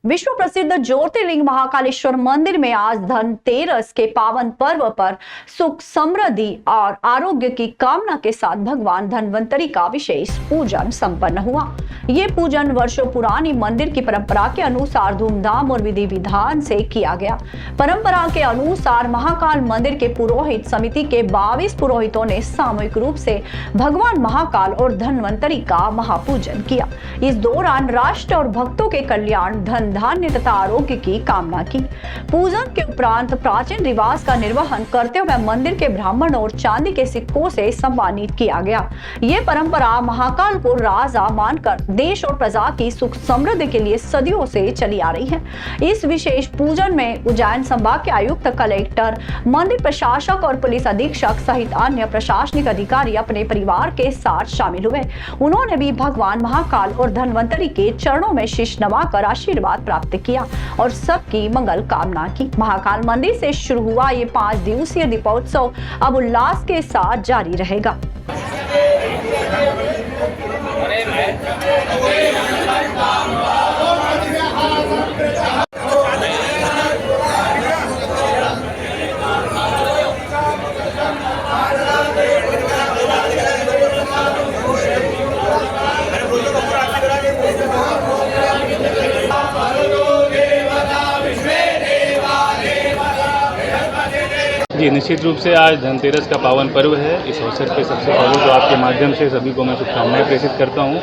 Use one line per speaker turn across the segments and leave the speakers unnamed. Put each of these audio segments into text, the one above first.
विश्व प्रसिद्ध ज्योतिर्लिंग महाकालेश्वर मंदिर में आज धनतेरस के पावन पर्व पर सुख समृद्धि और आरोग्य की कामना के साथ भगवान धन्वंतरी का विशेष पूजन संपन्न हुआ। ये पूजन वर्षों पुरानी मंदिर की परंपरा के अनुसार धूमधाम और विधि विधान से किया गया। परंपरा के अनुसार महाकाल मंदिर के पुरोहित समिति के 22 पुरोहितों ने सामूहिक रूप से भगवान महाकाल और धन्वंतरी का महापूजन किया। इस दौरान राष्ट्र और भक्तों के कल्याण, धन धान्य तथा आरोग्य की कामना की। पूजन के उपरांत प्राचीन रिवाज का निर्वहन करते हुए मंदिर के ब्राह्मण और चांदी के सिक्कों से सम्मानित किया गया। ये परंपरा महाकाल को राजा मानकर देश और प्रजा की सुख समृद्धि के लिए सदियों से चली आ रही है। इस विशेष पूजन में उज्जैन संभाग के आयुक्त, कलेक्टर, मंदिर प्रशासक और पुलिस अधीक्षक सहित अन्य प्रशासनिक अधिकारी अपने परिवार के साथ शामिल हुए। उन्होंने भी भगवान महाकाल और धन्वंतरी के चरणों में शीश नवाकर आशीर्वाद प्राप्त किया और सबकी मंगल कामना की। महाकाल मंदिर से शुरू हुआ ये 5 दिवसीय दीपोत्सव अब उल्लास के साथ जारी रहेगा।
जी, निश्चित रूप से आज धनतेरस का पावन पर्व है। इस अवसर पे सबसे पहले तो आपके माध्यम से सभी को मैं शुभकामनाएं प्रेषित करता हूँ।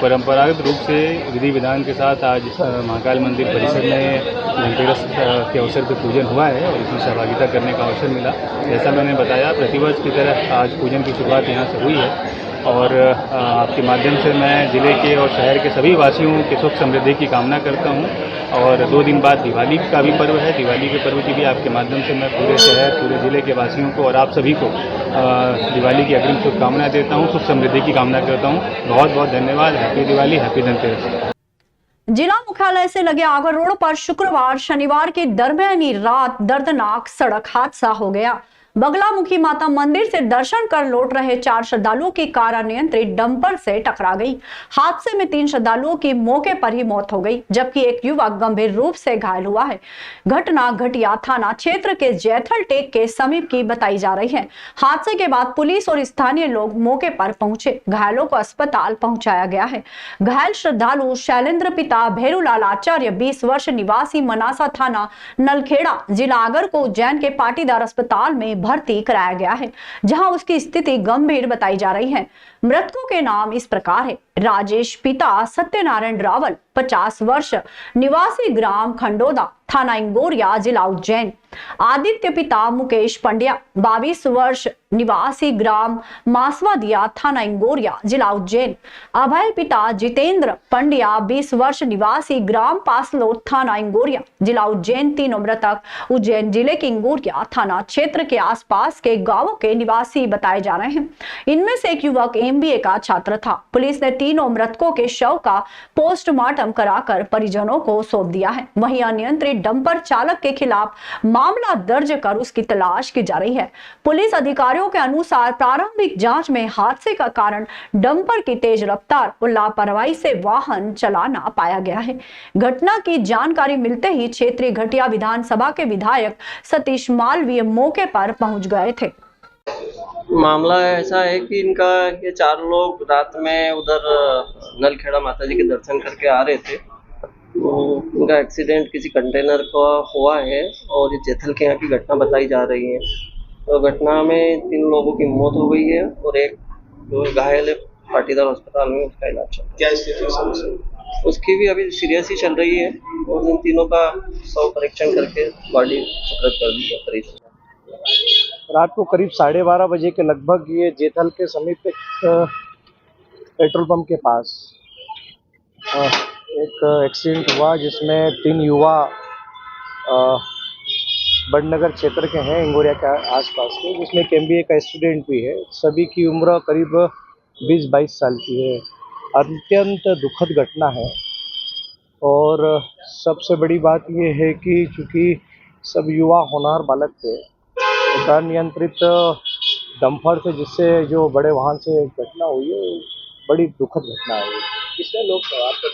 परंपरागत रूप से विधि विधान के साथ आज महाकाल मंदिर परिसर में धनतेरस के अवसर पर पूजन हुआ है और इसमें सहभागिता करने का अवसर मिला। जैसा मैंने बताया, प्रतिवर्ष की तरह आज पूजन की शुरुआत यहाँ से हुई है और आपके माध्यम से मैं ज़िले के और शहर के सभी वासियों के सुख समृद्धि की कामना करता हूँ। और 2 दिन बाद दिवाली का भी पर्व है। दिवाली के पर्व की भी आपके माध्यम से मैं पूरे शहर, पूरे ज़िले के वासियों को और आप सभी को दिवाली की अग्रिम शुभकामनाएं देता हूँ, सुख समृद्धि की कामना करता हूँ। बहुत बहुत धन्यवाद। Happy Diwali, happy Dhanteras.
जिला मुख्यालय से लगे आगर रोड पर शुक्रवार शनिवार की दरमियानी रात दर्दनाक सड़क हादसा हो गया। बगलामुखी माता मंदिर से दर्शन कर लौट रहे 4 श्रद्धालुओं की कार अनियंत्रित डंपर से टकरा गई। हादसे में 3 श्रद्धालुओं की मौके पर ही मौत हो गई, जबकि एक युवक गंभीर रूप से घायल हुआ है। घटना घटिया थाना क्षेत्र के जैथल टेक के समीप की बताई जा रही है। हादसे के बाद पुलिस और स्थानीय लोग मौके पर पहुंचे। घायलों को अस्पताल पहुंचाया गया है। घायल श्रद्धालु शैलेंद्र पिता भैरूलाल आचार्य 20 वर्ष निवासी मनासा थाना नलखेड़ा जिला आगर को उज्जैन के पाटीदार अस्पताल में भर्ती कराया गया है, जहां उसकी स्थिति गंभीर बताई जा रही है। मृतकों के नाम इस प्रकार है: राजेश पिता सत्यनारायण रावल 50 वर्ष निवासी ग्राम खंडोदा थाना इंगोरिया जिला उज्जैन, आदित्य पिता मुकेश पंड्या 22 वर्ष निवासी ग्राम मासवादिया थाना इंगोरिया जिला उज्जैन, अभय पिता जितेंद्र पंड्या 20 वर्ष निवासी ग्राम पासलो थाना इंगोरिया जिला उज्जैन। तीनों मृतक उज्जैन जिले के इंगोरिया थाना क्षेत्र के आसपास के गांवों के निवासी बताए जा रहे हैं। इनमें से एक युवक MBA का छात्र था। पुलिस ने तीनों मृतकों के शव का पोस्टमार्टम कराकर परिजनों को सौंप दिया है। वहीं अनियंत्रित डंपर चालक के खिलाफ मामला दर्ज कर उसकी तलाश की जा रही है। पुलिस अधिकारियों के अनुसार प्रारंभिक जांच में हादसे का कारण डंपर की तेज रफ्तार और लापरवाही से वाहन चलाना पाया गया है। घटना की जानकारी मिलते ही क्षेत्रीय घटिया विधानसभा के विधायक सतीश मालवीय मौके पर पहुंच गए थे।
मामला ऐसा है कि इनका ये 4 लोग रात में उधर नलखेड़ा माता जी के दर्शन करके आ रहे थे। तो इनका एक्सीडेंट किसी कंटेनर का हुआ है और ये जैथल के यहाँ की घटना बताई जा रही है। तो घटना में 3 लोगों की मौत हो गई है और एक जो घायल है पाटीदार अस्पताल में उसका इलाज चल रहा है। क्या स्थिति है उसकी? भी अभी सीरियस ही चल रही है और इन तीनों का शव परीक्षण करके बॉडी सुपुर्द कर दी है।
रात को करीब 12:30 बजे के लगभग ये जैथल के समीप एक पेट्रोल पंप के पास एक एक्सीडेंट हुआ, जिसमें 3 युवा बड़नगर क्षेत्र के हैं, इंगोरिया के आसपास के, जिसमें एक MBA का स्टूडेंट भी है। सभी की उम्र करीब 20-22 साल की है। अत्यंत दुखद घटना है और सबसे बड़ी बात ये है कि चूँकि सब युवा होनहार बालक थे, अनियंत्रित डंपर से जिससे जो बड़े वाहन से घटना हुई है, बड़ी दुखद घटना है। कितने लोग सवार थे?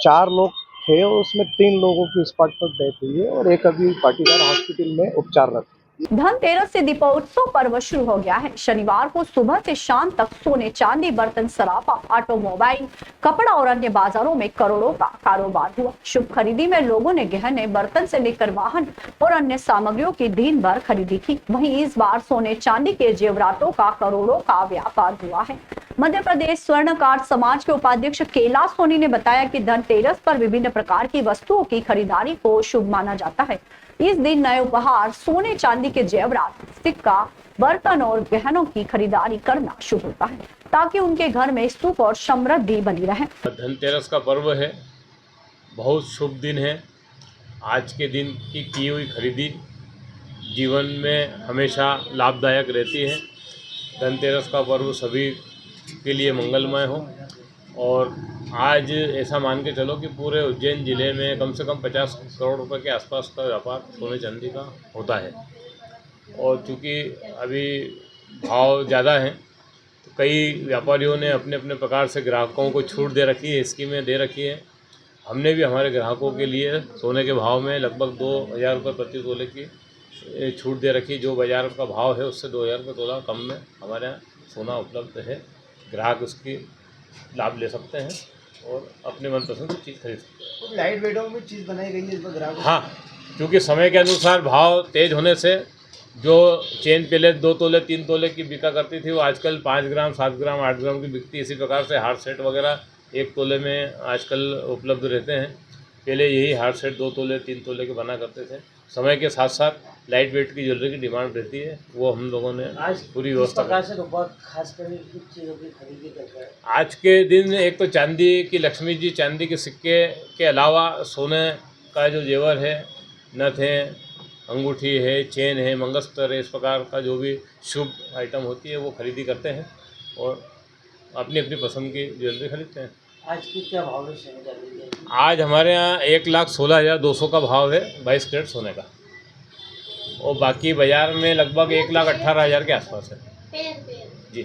4 लोग थे, उसमें 3 लोगों की स्पॉट पर डेथ हुई है और एक अभी पाटीदार हॉस्पिटल में उपचाररत है।
धनतेरस से दीपोत्सव पर्व शुरू हो गया है। शनिवार को सुबह से शाम तक सोने चांदी, बर्तन, सराफा, ऑटोमोबाइल, कपड़ा और अन्य बाजारों में करोड़ों का कारोबार हुआ। शुभ खरीदी में लोगों ने गहने, बर्तन से लेकर वाहन और अन्य सामग्रियों की दिन भर खरीदी की। वहीं इस बार सोने चांदी के जेवरातों का करोड़ों का व्यापार हुआ है। मध्य प्रदेश स्वर्णकार समाज के उपाध्यक्ष कैलाश सोनी ने बताया कि धनतेरस पर विभिन्न प्रकार की वस्तुओं की खरीदारी को शुभ माना जाता है। इस दिन नए उपहार, सोने चांदी के जेवरात, सिक्का, बर्तन और गहनों की खरीदारी करना शुभ होता है ताकि उनके घर में सुख और समृद्धि बनी रहे।
धनतेरस का पर्व है, बहुत शुभ दिन है। आज के दिन की हुई खरीदी जीवन में हमेशा लाभदायक रहती है। धनतेरस का पर्व सभी के लिए मंगलमय हो और आज ऐसा मान के चलो कि पूरे उज्जैन ज़िले में कम से कम 50 करोड़ रुपए के आसपास का व्यापार सोने चांदी का होता है। और चूँकि अभी भाव ज़्यादा हैं तो कई व्यापारियों ने अपने अपने प्रकार से ग्राहकों को छूट दे रखी है, स्कीमें दे रखी है। हमने भी हमारे ग्राहकों के लिए सोने के भाव में लगभग 2000 रुपये प्रति तोले की छूट दे रखी। जो बाज़ार का भाव है उससे 2000 रुपये तोला कम में हमारे यहाँ सोना उपलब्ध है। ग्राहक उसकी लाभ ले सकते हैं और अपने मनपसंद की चीज़ खरीद सकते हैं।
लाइट वेटों में चीज़ बनाई गई है इस पर ग्राहक।
हाँ, क्योंकि समय के अनुसार भाव तेज होने से जो चेन पहले 2 तोले 3 तोले की बिका करती थी वो आजकल 5 ग्राम 7 ग्राम 8 ग्राम की बिकती है। इसी प्रकार से हार सेट वगैरह 1 तोले में आजकल उपलब्ध रहते हैं। पहले यही हार सेट 2 तोले 3 तोले के बना करते थे। समय के साथ साथ लाइट वेट की ज्वेलरी की डिमांड रहती है, वो हम लोगों ने आज पूरी व्यवस्था
से बहुत खास कर कुछ चीज़ों की खरीदी करता है।
आज के दिन एक तो चांदी की लक्ष्मी जी, चांदी के सिक्के के अलावा सोने का जो जेवर है, नथ है, अंगूठी है, चेन है, मंगलसूत्र है, इस प्रकार का जो भी शुभ आइटम होती है वो खरीदी करते हैं और अपनी अपनी पसंद की ज्वेलरी खरीदते हैं।
आज की क्या भाव है सोने चांदी के?
आज हमारे यहाँ 1,16,200 का भाव है 22 कैरेट सोने का और बाकी बाजार में लगभग 1,18,000 के आसपास है जी।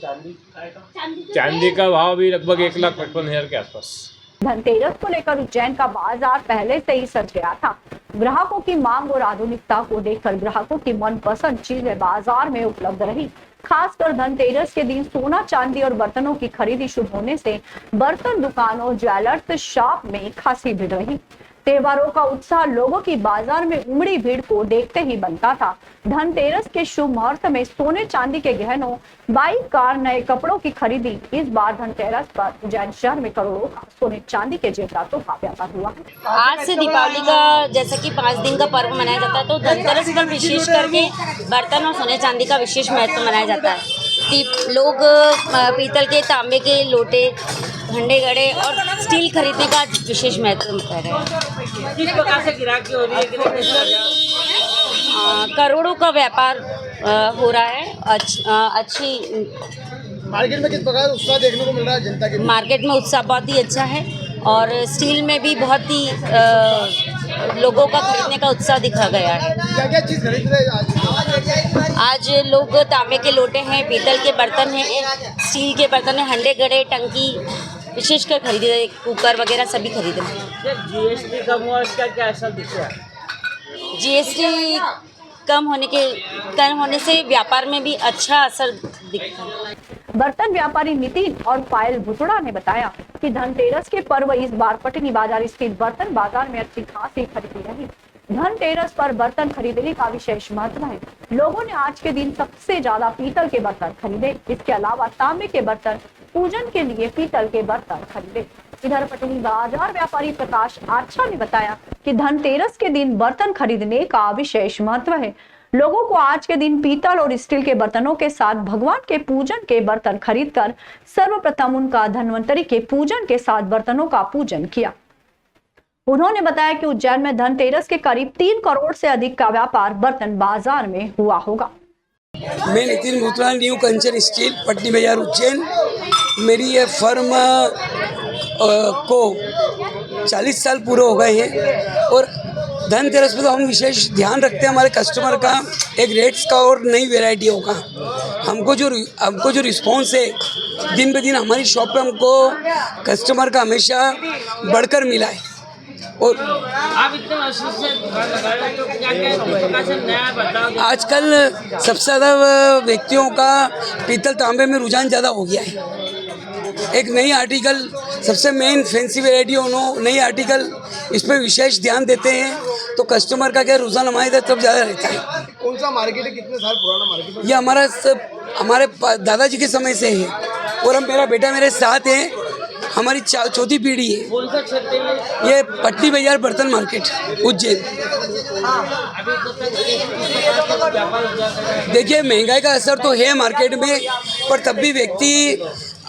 चांदी का भाव भी लगभग 1,55,000 के आसपास।
धनतेरस को लेकर उज्जैन का बाजार पहले से ही सज गया था। ग्राहकों की मांग और आधुनिकता को देखकर ग्राहकों की मनपसंद चीजें बाजार में उपलब्ध रही। खासकर धनतेरस के दिन सोना चांदी और बर्तनों की खरीदी शुरू होने से बर्तन दुकानों, ज्वेलर्स शॉप में खासी भीड़ रही। त्योहारों का उत्साह लोगों की बाजार में उमड़ी भीड़ को देखते ही बनता था। धनतेरस के शुभ मुहूर्त में सोने चांदी के गहनों, बाइक, कार, नए कपड़ों की खरीदी। इस बार धनतेरस पर उज्जैन शहर में करोड़ों का सोने चांदी के जेवरातों का व्यापार हुआ।
आज से दीपावली का जैसा कि 5 दिन का पर्व मनाया जाता है तो धनतेरस पर विशेष करके बर्तन और सोने चांदी का विशेष महत्व मनाया जाता है। लोग पीतल के, तांबे के लोटे, घंटे गड़े और स्टील खरीदने का विशेष महत्व कर रहे हैं।
किस प्रकार से गिराकी हो रही है?
करोड़ों का व्यापार हो रहा है। अच्छी
मार्केट में किस प्रकार उत्साह देखने को मिल रहा है जनता के?
मार्केट में उत्साह बहुत ही अच्छा है और स्टील में भी बहुत ही लोगों का खरीदने का उत्साह दिखा गया है।
क्या क्या चीज़ खरीद रहे हैं
आज लोग तांबे के लोटे हैं, पीतल के बर्तन हैं, स्टील के बर्तन हैं, हंडे गड़े, टंकी विशेषकर खरीदे रहे, कुकर वगैरह सभी खरीदे हैं।
जीएसटी कम हुआ, इसका क्या असर दिख रहा है?
जीएसटी कम होने से व्यापार में भी अच्छा असर दिखता है।
बर्तन व्यापारी नितिन और पायल भुतड़ा ने बताया कि धनतेरस के पर्व इस बार पटनी बाजार स्थित बर्तन बाजार में अच्छी खासी खरीदी रही। धनतेरस पर बर्तन खरीदने का विशेष महत्व है। लोगों ने आज के दिन सबसे ज्यादा पीतल के बर्तन खरीदे। इसके अलावा तांबे के बर्तन, पूजन के लिए पीतल के बर्तन खरीदे। इधर पटनी बाजार व्यापारी प्रकाश आच्छा ने बताया कि धनतेरस के दिन बर्तन खरीदने का विशेष महत्व है। लोगों को आज के दिन पीतल और स्टील के बर्तनों के साथ भगवान के पूजन के बर्तन खरीदकर सर्वप्रथम उनका धन्वंतरी के पूजन के साथ बर्तनों का पूजन किया। उन्होंने बताया कि उज्जैन में धनतेरस के करीब 3 करोड़ से अधिक का व्यापार बर्तन बाजार में हुआ होगा।
मैं नितिन भुतड़ा, न्यू कंचन स्टील, पटनी बाजार, उज्जैन। मेरी ये फर्म को 40 साल पूरे हो गए हैं और धनतेरस पे तो हम विशेष ध्यान रखते हैं हमारे कस्टमर का, एक रेट्स का और नई वेराइटियों का। हमको जो रिस्पॉन्स है दिन ब दिन हमारी शॉप पे हमको कस्टमर का हमेशा बढ़कर मिला है। और
आप इतने वर्षों से दुकान लगा रहे हो, तो क्या क्या इस प्रकार से नया बदलाव
आजकल सबसे ज़्यादा व्यक्तियों का पीतल तांबे में रुझान ज़्यादा हो गया है। एक नई आर्टिकल सबसे मेन फैंसी वेराइटी नई आर्टिकल इस पर विशेष ध्यान देते हैं, तो कस्टमर का क्या रुझान हमारे इधर तब ज़्यादा रहता है।
कौन सा मार्केट है, कितने साल पुराना मार्केट है?
ये हमारे दादाजी के समय से है और मेरा बेटा मेरे साथ है, हमारी चौथी पीढ़ी है।
कौन सा क्षेत्र में
ये पट्टी बाजार बर्तन मार्केट उज्जैन।
अभी तो तक व्यापार हो जाता है?
देखिए महंगाई का असर तो है मार्केट में, पर तब भी व्यक्ति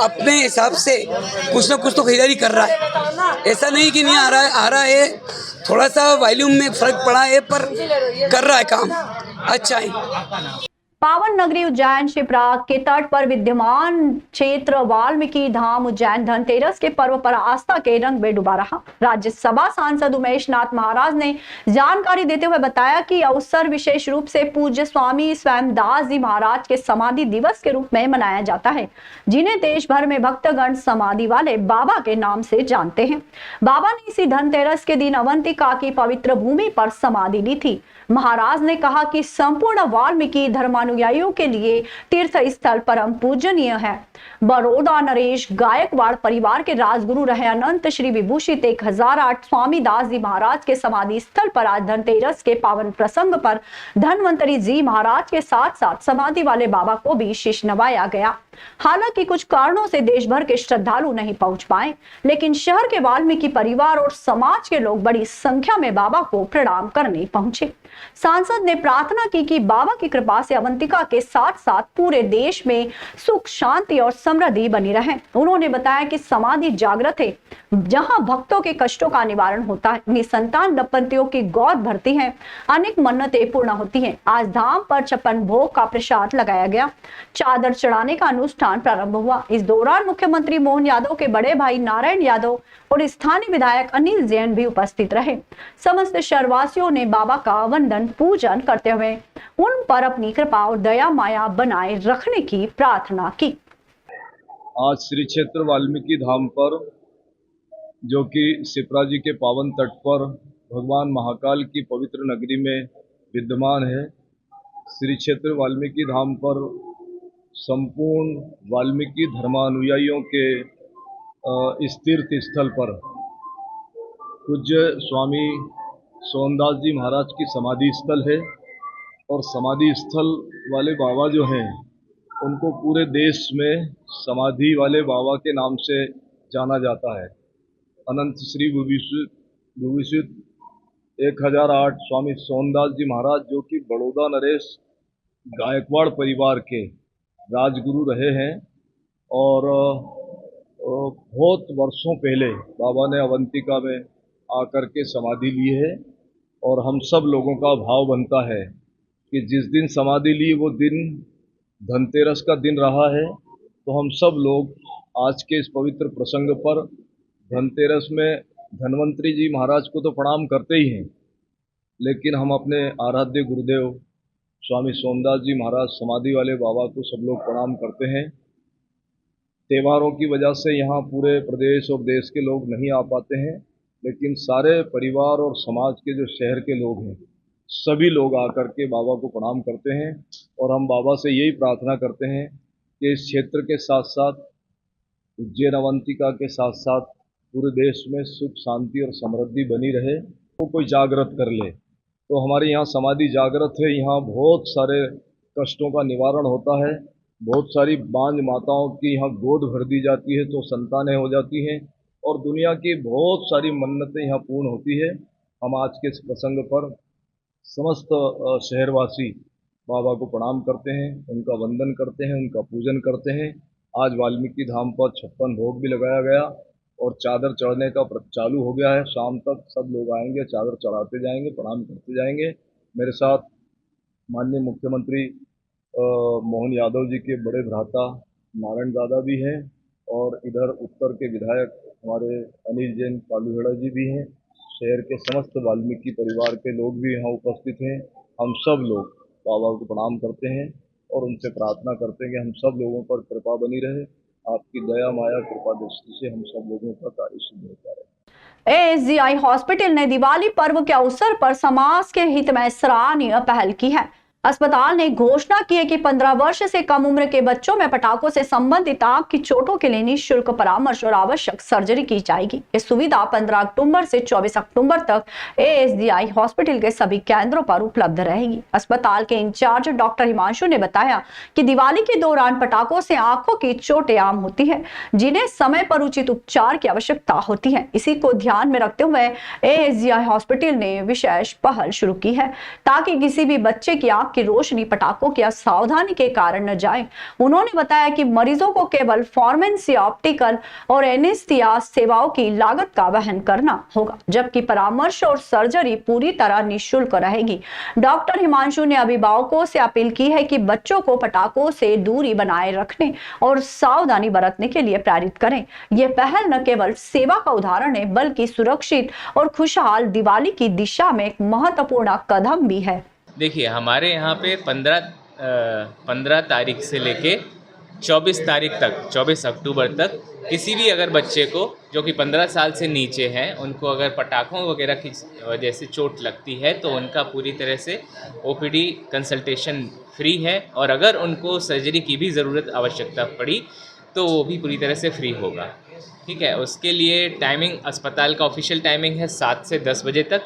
अपने हिसाब से कुछ ना कुछ तो खरीदारी कर रहा है। ऐसा नहीं कि नहीं आ रहा है, थोड़ा सा वॉल्यूम में फर्क पड़ा है, पर कर रहा है काम अच्छा है।
पावन नगरी उज्जैन शिप्रा के तट पर विद्यमान क्षेत्र वाल्मीकि धाम उज्जैन धनतेरस के पर्व पर आस्था के रंग में डूबा रहा। राज्यसभा सांसद उमेश नाथ महाराज ने जानकारी देते हुए बताया कि अवसर विशेष रूप से पूज्य स्वामी स्वयंदास जी महाराज के समाधि दिवस के रूप में मनाया जाता है, जिन्हें देश भर में भक्तगण समाधि वाले बाबा के नाम से जानते हैं। बाबा ने इसी धनतेरस के दिन अवंतिका की पवित्र भूमि पर समाधि ली थी। महाराज ने कहा कि संपूर्ण वाल्मीकि धर्मानुयायियों के लिए तीर्थ स्थल परम पूजनीय है। बड़ौदा नरेश गायकवाड़ परिवार के राजगुरु रहे अनंत श्री विभूषित 1008 स्वामी दास जी महाराज के समाधि स्थल पर आज धनतेरस के पावन प्रसंग पर धनवंतरी जी महाराज के साथ साथ समाधि वाले बाबा को भी शीश नवाया गया। हालांकि कुछ कारणों से देश भर के श्रद्धालु नहीं पहुंच पाए, लेकिन शहर के वाल्मीकि परिवार और समाज के लोग बड़ी संख्या में बाबा को प्रणाम करने पहुंचे। सांसद ने प्रार्थना की कि बाबा की कृपा से अवंतिका के साथ साथ पूरे देश में सुख शांति और समृद्धि बनी रहे। उन्होंने बताया कि समाधि जागृत है, जहां भक्तों के कष्टों का निवारण होता है, निसंतान दंपतियों की गोद भरती है, अनेक मन्नतें पूर्ण होती हैं। आज धाम पर 56 भोग का प्रसाद लगाया गया, चादर चढ़ाने का अनुष्ठान प्रारंभ हुआ। इस दौरान मुख्यमंत्री मोहन यादव के बड़े भाई नारायण यादव और स्थानीय विधायक अनिल जैन भी उपस्थित रहे। समस्त शहरवासियों ने बाबा का वंदन पूजन करते हुए उन पर अपनी कृपा और दया माया बनाए रखने की प्रार्थना की।
आज श्री क्षेत्र वाल्मीकि धाम पर, जो कि शिप्रा जी के पावन तट पर भगवान महाकाल की पवित्र नगरी में विद्यमान है, श्री क्षेत्र वाल्मीकि धाम पर संपूर्ण वाल्मीकि धर्मानुयायियों के इस तीर्थ स्थल पर पूज्य स्वामी सोमदास जी महाराज की समाधि स्थल है। और समाधि स्थल वाले बाबा जो हैं, उनको पूरे देश में समाधि वाले बाबा के नाम से जाना जाता है। अनंत श्री विभूषित 1008 स्वामी सोमदास जी महाराज, जो कि बड़ौदा नरेश गायकवाड़ परिवार के राजगुरु रहे हैं और बहुत वर्षों पहले बाबा ने अवंतिका में आकर के समाधि ली है। और हम सब लोगों का भाव बनता है कि जिस दिन समाधि ली वो दिन धनतेरस का दिन रहा है, तो हम सब लोग आज के इस पवित्र प्रसंग पर धनतेरस में धनवंतरी जी महाराज को तो प्रणाम करते ही हैं, लेकिन हम अपने आराध्य गुरुदेव स्वामी सोमदास जी महाराज समाधि वाले बाबा को सब लोग प्रणाम करते हैं। त्योहारों की वजह से यहाँ पूरे प्रदेश और देश के लोग नहीं आ पाते हैं, लेकिन सारे परिवार और समाज के जो शहर के लोग हैं, सभी लोग आकर के बाबा को प्रणाम करते हैं। और हम बाबा से यही प्रार्थना करते हैं कि इस क्षेत्र के साथ साथ उज्जैन अवंतिका के साथ साथ पूरे देश में सुख शांति और समृद्धि बनी रहे। तो कोई जागृत कर ले, तो हमारे यहाँ समाधि जागृत है। यहाँ बहुत सारे कष्टों का निवारण होता है। बहुत सारी बांझ माताओं की यहाँ गोद भर दी जाती है तो संतानें हो जाती हैं, और दुनिया की बहुत सारी मन्नतें यहाँ पूर्ण होती है। हम आज के इस प्रसंग पर समस्त शहरवासी बाबा को प्रणाम करते हैं, उनका वंदन करते हैं, उनका पूजन करते हैं। आज वाल्मीकि धाम पर 56 भोग भी लगाया गया और चादर चढ़ने का चालू हो गया है। शाम तक सब लोग आएंगे, चादर चढ़ाते जाएंगे, प्रणाम करते जाएंगे। मेरे साथ माननीय मुख्यमंत्री मोहन यादव जी के बड़े भ्राता नारायण दादा भी हैं, और इधर उत्तर के विधायक हमारे अनिल जैन कालूहेड़ा जी भी हैं। शहर के समस्त वाल्मीकि परिवार के लोग भी यहाँ उपस्थित हैं। हम सब लोग बाबा को प्रणाम करते हैं और उनसे प्रार्थना करते हैं कि हम सब लोगों पर कृपा बनी रहे। आपकी दया माया कृपा दृष्टि से हम सब लोगों का कार्य सिद्ध होता रहे।
एएसजीआई हॉस्पिटल ने दिवाली पर्व के अवसर पर समाज के हित में सराहनीय पहल की है। अस्पताल ने घोषणा की है कि 15 वर्ष से कम उम्र के बच्चों में पटाखों से संबंधित आंख की चोटों के लिए निःशुल्क परामर्श और आवश्यक सर्जरी की जाएगी। ये सुविधा 15 अक्टूबर से 24 अक्टूबर तक एएसजीआई हॉस्पिटल के सभी केंद्रों पर उपलब्ध रहेगी। अस्पताल के इंचार्ज डॉक्टर हिमांशु ने बताया कि दिवाली के दौरान पटाखों से आंखों की चोटें आम होती है, जिन्हें समय पर उचित उपचार की आवश्यकता होती है। इसी को ध्यान में रखते हुए एएसजीआई हॉस्पिटल ने विशेष पहल शुरू की है ताकि किसी भी बच्चे की आंख की रोशनी पटाखों की असावधानी के कारण न जाए। उन्होंने बताया कि मरीजों को केवल फार्मेसी, ऑप्टिकल और एनेस्थीसिया सेवाओं की लागत का वहन करना होगा, जबकि परामर्श और सर्जरी पूरी तरह निःशुल्क रहेगी। डॉक्टर हिमांशु ने अभिभावकों से अपील की है कि बच्चों को पटाखों से दूरी बनाए रखने और सावधानी बरतने के लिए प्रेरित करें। यह पहल न केवल सेवा का उदाहरण है, बल्कि सुरक्षित और खुशहाल दिवाली की दिशा में एक महत्वपूर्ण कदम भी है।
देखिए, हमारे यहाँ पे 15 तारीख से लेके 24 तारीख तक, 24 अक्टूबर तक किसी भी अगर बच्चे को जो कि 15 साल से नीचे हैं, उनको अगर पटाखों वगैरह की वजह से चोट लगती है तो उनका पूरी तरह से ओपीडी कंसल्टेशन फ्री है, और अगर उनको सर्जरी की भी ज़रूरत आवश्यकता पड़ी तो वो भी पूरी तरह से फ्री होगा। ठीक है, उसके लिए टाइमिंग, अस्पताल का ऑफिशियल टाइमिंग है 7 से 10 बजे तक।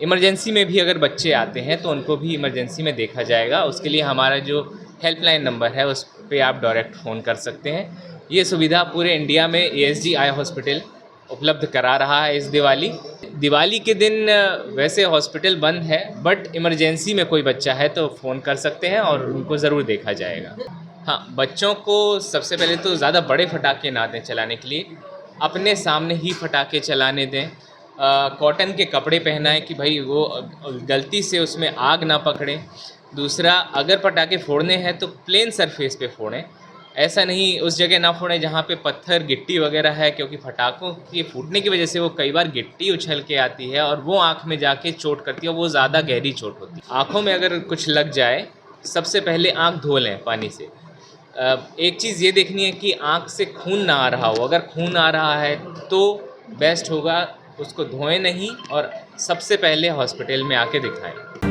इमरजेंसी में भी अगर बच्चे आते हैं तो उनको भी इमरजेंसी में देखा जाएगा। उसके लिए हमारा जो हेल्पलाइन नंबर है उस पे आप डायरेक्ट फ़ोन कर सकते हैं। ये सुविधा पूरे इंडिया में एएसजीआई हॉस्पिटल उपलब्ध करा रहा है इस दिवाली के दिन। वैसे हॉस्पिटल बंद है, बट इमरजेंसी में कोई बच्चा है तो फ़ोन कर सकते हैं और उनको ज़रूर देखा जाएगा। हाँ, बच्चों को सबसे पहले तो ज़्यादा बड़े फटाके ना दें चलाने के लिए, अपने सामने ही फटाके चलाने दें। कॉटन के कपड़े पहनाएं कि भाई वो गलती से उसमें आग ना पकड़े। दूसरा, अगर पटाखे फोड़ने हैं तो प्लेन सरफेस पे फोड़ें, ऐसा नहीं उस जगह ना फोड़ें जहाँ पे पत्थर, गिट्टी वगैरह है, क्योंकि पटाखों के फूटने की वजह से वो कई बार गिट्टी उछल के आती है और वो आँख में जाके चोट करती है, वो ज़्यादा गहरी चोट होती है। आँखों में अगर कुछ लग जाए, सबसे पहले आँख धो लें पानी से। एक चीज़ ये देखनी है कि आँख से खून ना आ रहा हो। अगर खून आ रहा है तो बेस्ट होगा उसको धोएं नहीं और सबसे पहले हॉस्पिटल में आके दिखाएं।